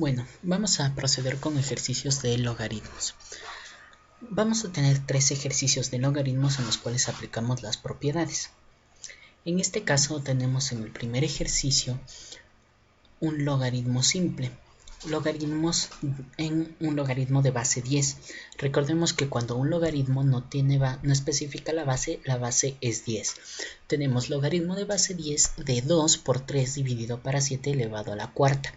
Bueno, vamos a proceder con ejercicios de logaritmos. Vamos a tener 3 ejercicios de logaritmos en los cuales aplicamos las propiedades. En este caso tenemos en el primer ejercicio un logaritmo simple. Logaritmos en un logaritmo de base 10. Recordemos que cuando un logaritmo no especifica la base es 10. Tenemos logaritmo de base 10 de 2 por 3 dividido para 7 elevado a la cuarta.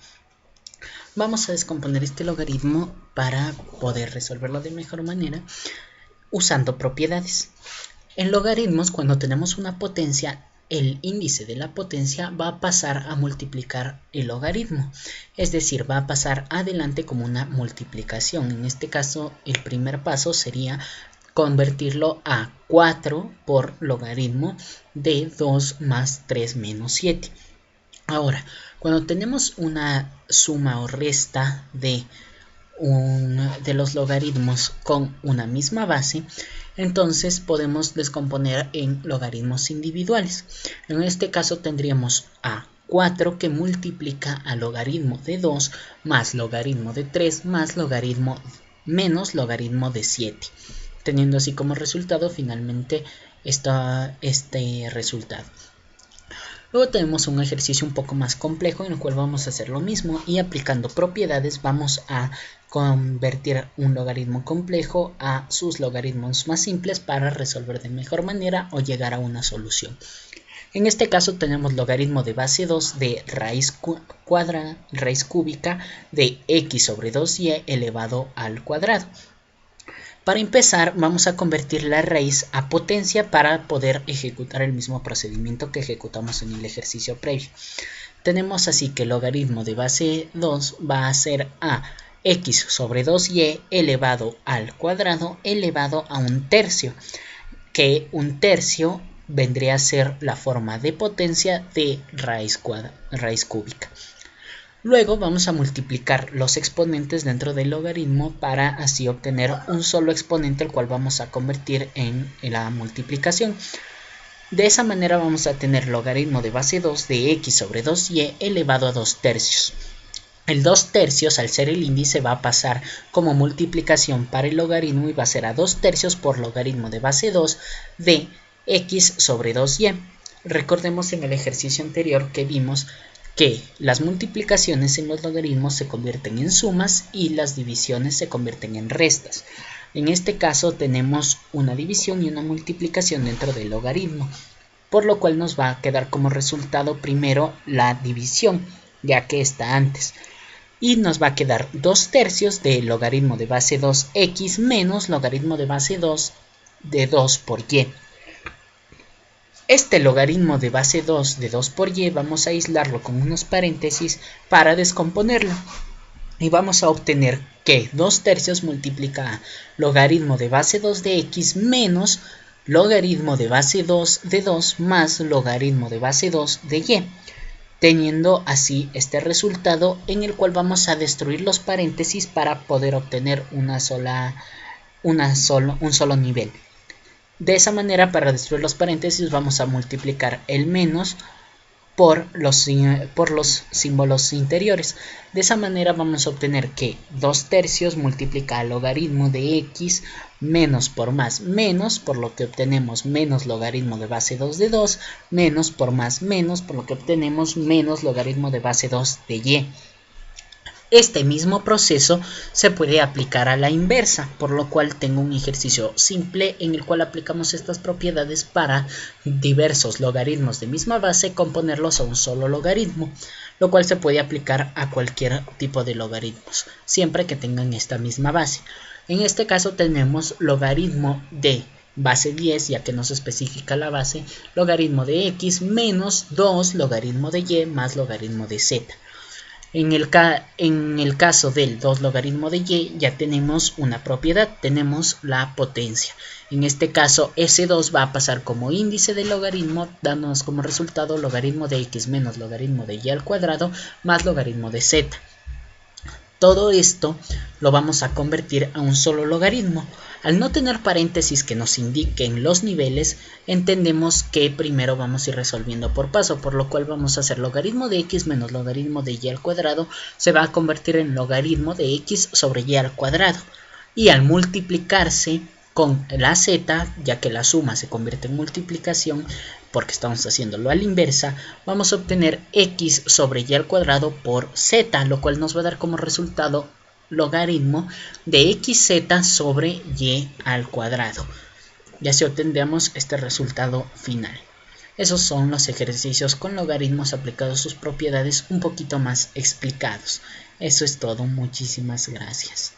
Vamos a descomponer este logaritmo para poder resolverlo de mejor manera usando propiedades. En logaritmos, cuando tenemos una potencia, el índice de la potencia va a pasar a multiplicar el logaritmo, es decir, va a pasar adelante como una multiplicación. En este caso, el primer paso sería convertirlo a 4 por logaritmo de 2 más 3 menos 7. Ahora, cuando tenemos una suma o resta de los logaritmos con una misma base, entonces podemos descomponer en logaritmos individuales. En este caso tendríamos a 4 que multiplica al logaritmo de 2 más logaritmo de 3 más logaritmo menos logaritmo de 7, teniendo así como resultado finalmente este resultado. Luego tenemos un ejercicio un poco más complejo en el cual vamos a hacer lo mismo y aplicando propiedades vamos a convertir un logaritmo complejo a sus logaritmos más simples para resolver de mejor manera o llegar a una solución. En este caso tenemos logaritmo de base 2 de raíz cúbica de x sobre 2y elevado al cuadrado. Para empezar, vamos a convertir la raíz a potencia para poder ejecutar el mismo procedimiento que ejecutamos en el ejercicio previo. Tenemos así que el logaritmo de base 2 va a ser a x sobre 2y elevado al cuadrado elevado a un tercio, que un tercio vendría a ser la forma de potencia de raíz cúbica. Luego vamos a multiplicar los exponentes dentro del logaritmo para así obtener un solo exponente, el cual vamos a convertir en la multiplicación. De esa manera vamos a tener logaritmo de base 2 de x sobre 2y elevado a 2 tercios. El 2 tercios, al ser el índice, va a pasar como multiplicación para el logaritmo y va a ser a 2 tercios por logaritmo de base 2 de x sobre 2y. Recordemos en el ejercicio anterior que vimos que las multiplicaciones en los logaritmos se convierten en sumas y las divisiones se convierten en restas. En este caso tenemos una división y una multiplicación dentro del logaritmo, por lo cual nos va a quedar como resultado primero la división, ya que está antes. Y nos va a quedar 2 tercios del logaritmo de base 2x menos logaritmo de base 2 de 2 por y. Este logaritmo de base 2 de 2 por y vamos a aislarlo con unos paréntesis para descomponerlo. Y vamos a obtener que 2 tercios multiplica a logaritmo de base 2 de x menos logaritmo de base 2 de 2 más logaritmo de base 2 de y. Teniendo así este resultado en el cual vamos a destruir los paréntesis para poder obtener un solo nivel. De esa manera, para destruir los paréntesis vamos a multiplicar el menos por los símbolos interiores. De esa manera vamos a obtener que 2 tercios multiplica al logaritmo de x menos por más menos, por lo que obtenemos menos logaritmo de base 2 de 2, menos por más menos, por lo que obtenemos menos logaritmo de base 2 de y. Este mismo proceso se puede aplicar a la inversa, por lo cual tengo un ejercicio simple en el cual aplicamos estas propiedades para diversos logaritmos de misma base, componerlos a un solo logaritmo, lo cual se puede aplicar a cualquier tipo de logaritmos, siempre que tengan esta misma base. En este caso tenemos logaritmo de base 10, ya que no se especifica la base, logaritmo de x menos 2 logaritmo de y más logaritmo de z. En el caso del 2 logaritmo de y ya tenemos una propiedad, tenemos la potencia. En este caso ese 2 va a pasar como índice del logaritmo, dándonos como resultado logaritmo de x menos logaritmo de y al cuadrado más logaritmo de z. Todo esto lo vamos a convertir a un solo logaritmo. Al no tener paréntesis que nos indiquen los niveles, entendemos que primero vamos a ir resolviendo por paso, por lo cual vamos a hacer logaritmo de x menos logaritmo de y al cuadrado se va a convertir en logaritmo de x sobre y al cuadrado. Y al multiplicarse con la z, ya que la suma se convierte en multiplicación, porque estamos haciéndolo a la inversa, vamos a obtener x sobre y al cuadrado por z, lo cual nos va a dar como resultado logaritmo de xz sobre y al cuadrado. Y así obtendremos este resultado final. Esos son los ejercicios con logaritmos aplicados a sus propiedades un poquito más explicados. Eso es todo, muchísimas gracias.